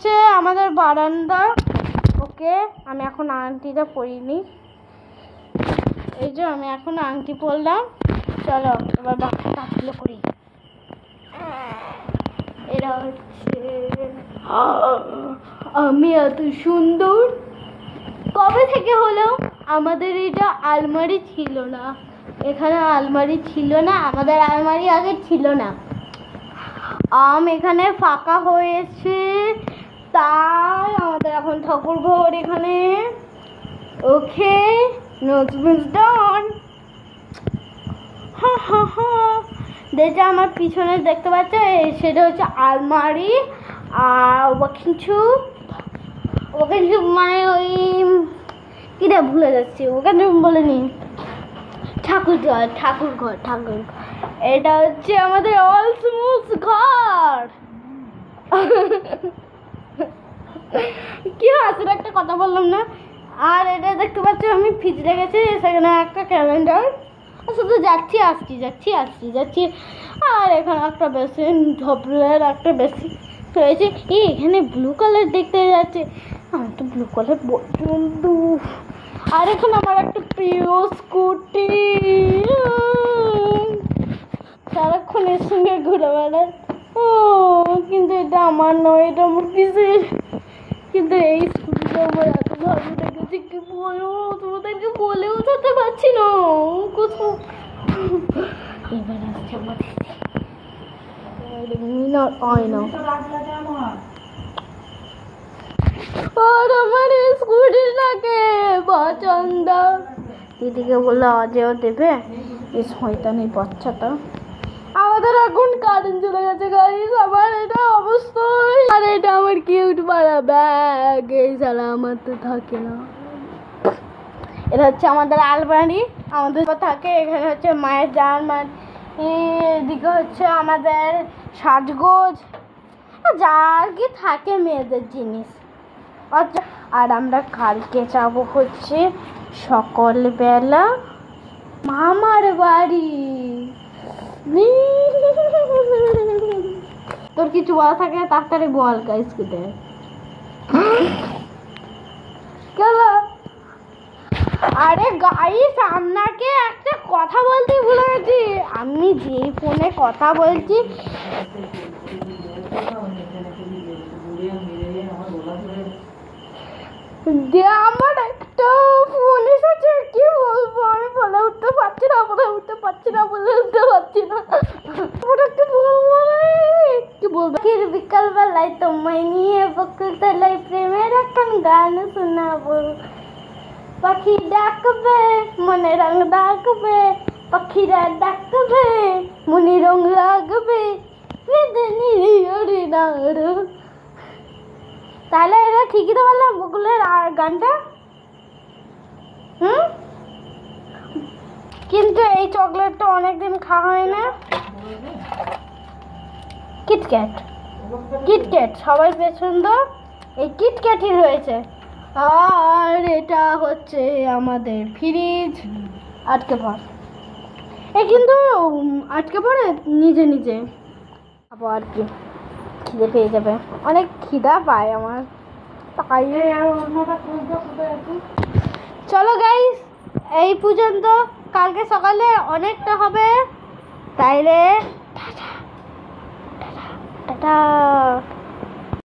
হচ্ছে আমাদের বারান্দা। ওকে, আমি এখন আংটিটা পরিনি। এই যে আমি এখন আংটি পরলাম। চলো এবার বাকি কাজগুলো করি। এরা হচ্ছে আমি এত সুন্দর কবে থেকে হলো? আমাদের এটা আলমারি ছিল না, এখানে আলমারি ছিল না, আমাদের আলমারি আগে ছিল না। এখানে ফাঁকা হয়েছে, তাই আমাদের এখন ঠাকুর ঘর এখানে। ওকে, নোটস ডান। যেটা আমার পিছনে দেখতে পাচ্ছ সেটা হচ্ছে আলমারি। আর কিছু মানে ওই কিটা ভুলে যাচ্ছি, ওখানে বলেনি, ঠাকুর ঘর। এটা হচ্ছে আমাদের অলসমোস ঘর। কি হাসির একটা কথা বললাম না। আর এটা দেখতে পাচ্ছ আমি ফ্রিজ রেখেছি, সেখানে একটা ক্যালেন্ডার। শুধু যাচ্ছি আসছি। আর এখানে একটা বেসিন, ঝপড়ের একটা বেসিন রয়েছে। এখানে ব্লু কালার দেখতে যাচ্ছে, আমার তো ব্লু কালার পছন্দ। আর এখানে আমার একটা প্রিয় স্কুটি, সারাক্ষণ এর সঙ্গে ঘুরে বেড়ায়। কিন্তু এটা আমার নয়, এটা আমার পিসের। কিন্তু এই স্কুটিটা আমার এত ভালো লেগেছে, কি বলবো তোমাদেরকে বলেও যেতে পারছি না। এবার আসছে আমাদের আয়না। আর আমার স্কুটিটাকে পছন্দ। দিদিকে বললো আজও দেবে, এই শয়তানি বাচ্চাটা। আমাদের এখন কারেন্ট চলে গেছে গাইস, আমার এটা অবস্থা। আর এটা আমার কিউট পাড়া ব্যাগ, এই সালা আমার তো থাকে না। এটা হচ্ছে আমাদের আলমারি, আমাদের থাকে। এখানে হচ্ছে মায়ের জামা, এদিকে হচ্ছে আমাদের সাজগোজ, যার কি থাকে মেয়েদের জিনিস। আচ্ছা, আর আমরা কালকে যাবো হচ্ছে সকালবেলা মামার বাড়ি। তোর কিছু বলা থাকে তাড়াতাড়ি বল গাইসকে। আরে গাইস, আপনাকে একটা কথা বলতে ভুলে গেছি। আমি যে ফোনে কথা বলছি আমার একটা ফোন এসেছে, কি বলবো আমি বলে উঠতে পারছি না। কি বলবো? বিকাল বেলায় তোমায় নিয়ে বকুলতলায় প্রেমের একটা গান শোনাবো। পাখি ডাকবে মনে রং ডাকবে, পাখিরা ডাকবে মনে রং লাগবে। তাহলে এটা ঠিকই তো বললাম বকুলের গানটা। কিন্তু এই চকলেটটা অনেকদিন খাওয়া হয় না। কিটক্যাট সবাই পছন্দ, এই কিটক্যাটই রয়েছে। আর এটা হচ্ছে আমাদের ফ্রিজ, আটকে পড়ে। কিন্তু আটকে পড়ে নিজে খাবো আর কি, খিদে পেয়ে যাবে, অনেক খিদা পায় আমার। তাই চলো গাইস, এই পর্যন্ত। কালকে সকালে অনেকটা হবে, তাইলে টাটা।